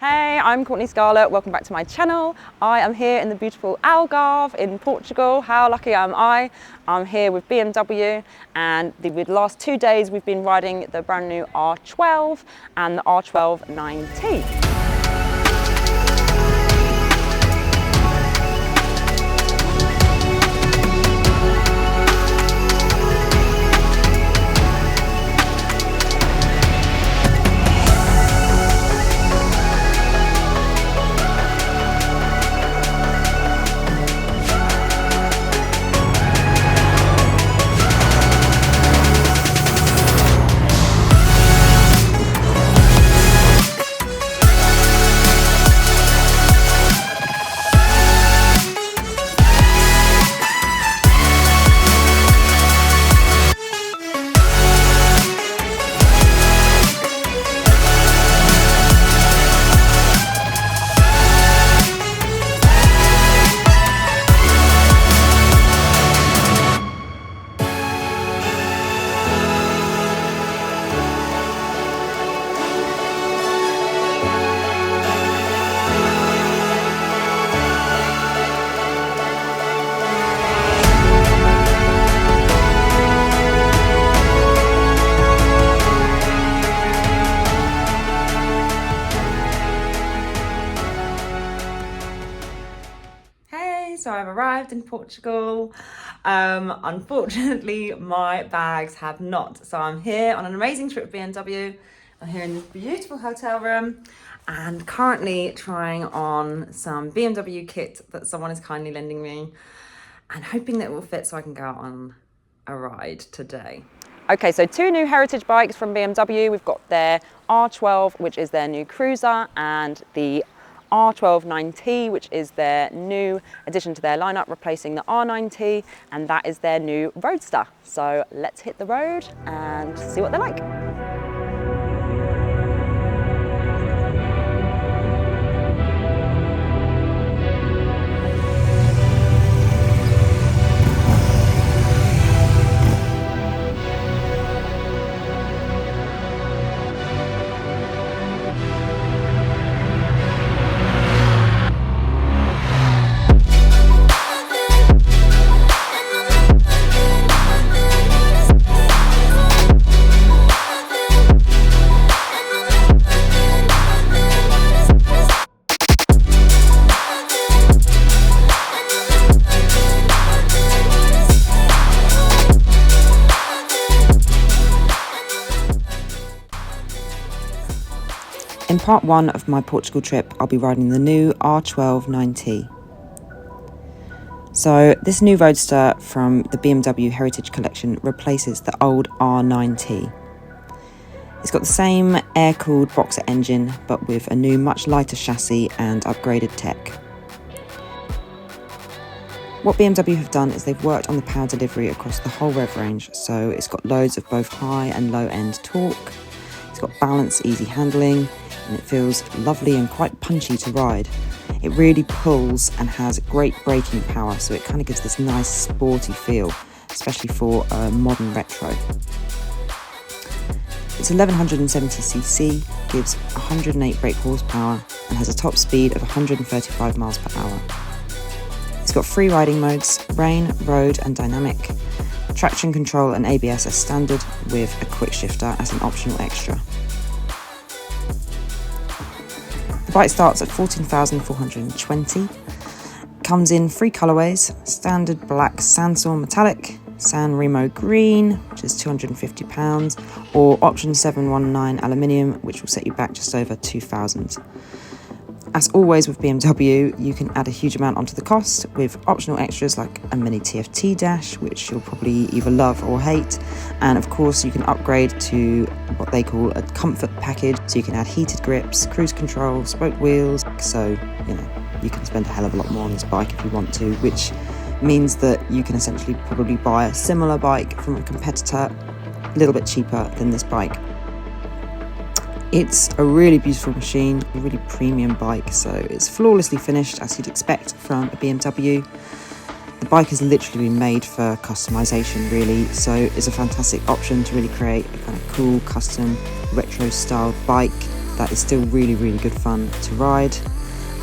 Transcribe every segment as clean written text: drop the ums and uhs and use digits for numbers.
Hey, I'm Courtney Scarlett, welcome back to my channel. I am here in the beautiful Algarve in Portugal. How lucky am I? I'm here with BMW, and the last 2 days we've been riding the brand new R12 and the R12 nineT. So I've arrived in Portugal. Unfortunately, my bags have not. So I'm here on an amazing trip with BMW. I'm here in this beautiful hotel room and currently trying on some BMW kit that someone is kindly lending me and hoping that it will fit so I can go out on a ride today. Okay, so 2 new heritage bikes from BMW. We've got their R12, which is their new cruiser, and the R12 nineT, which is their new addition to their lineup, replacing the R9T, and that is their new roadster. So let's hit the road and see what they're like. In part 1 of my Portugal trip, I'll be riding the new R12 nineT. So this new roadster from the BMW Heritage Collection replaces the old R9T. It's got the same air-cooled boxer engine, but with a new much lighter chassis and upgraded tech. What BMW have done is they've worked on the power delivery across the whole rev range, so it's got loads of both high and low end torque. It's got balance, easy handling, and it feels lovely and quite punchy to ride. It really pulls and has great braking power, so it kind of gives this nice sporty feel, especially for a modern retro. It's 1170cc, gives 108 brake horsepower, and has a top speed of 135 miles per hour. It's got 3 riding modes: rain, road and dynamic. Traction control and ABS are standard, with a quick shifter as an optional extra. The bike starts at 14,420, comes in 3 colourways: standard black Sandstorm metallic, San Remo green, which is £250, or option 719 aluminium, which will set you back just over 2,000. As always with BMW, you can add a huge amount onto the cost with optional extras like a mini TFT dash, which you'll probably either love or hate, and of course you can upgrade to what they call a comfort package, so you can add heated grips, cruise control, spoke wheels, so you can spend a hell of a lot more on this bike if you want to, which means that you can essentially probably buy a similar bike from a competitor a little bit cheaper than this bike. It's a really beautiful machine, a really premium bike, so it's flawlessly finished as you'd expect from a BMW. The bike has literally been made for customization really, so it's a fantastic option to really create a kind of cool, custom, retro style bike that is still really, really good fun to ride.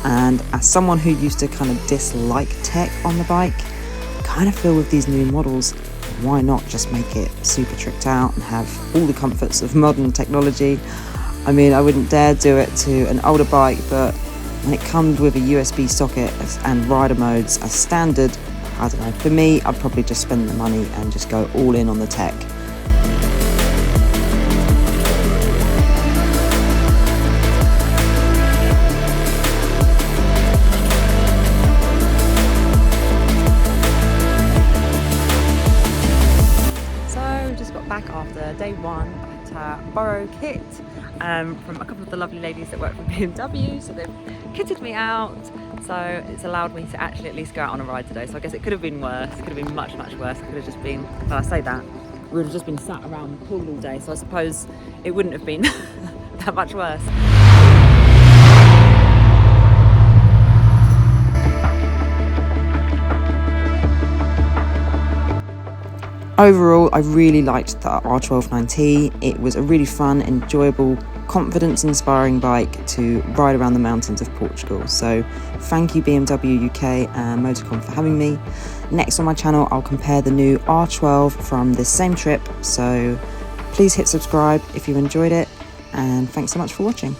And as someone who used to kind of dislike tech on the bike, I kind of feel with these new models, why not just make it super tricked out and have all the comforts of modern technology? I mean, I wouldn't dare do it to an older bike, but when it comes with a USB socket and rider modes as standard, I don't know, for me, I'd probably just spend the money and just go all in on the tech. Back after day one at borrow kit from a couple of the lovely ladies that work for BMW, so they've kitted me out, so it's allowed me to actually at least go out on a ride today. So I guess it could have been worse, it could have been much worse. I could have just been, well, I say that, we would have just been sat around the pool all day, so I suppose it wouldn't have been that much worse. Overall, I really liked the R12 nineT. It was a really fun, enjoyable, confidence-inspiring bike to ride around the mountains of Portugal. So thank you BMW UK and Motorcom for having me. Next on my channel, I'll compare the new R12 from this same trip. So please hit subscribe if you enjoyed it, and thanks so much for watching.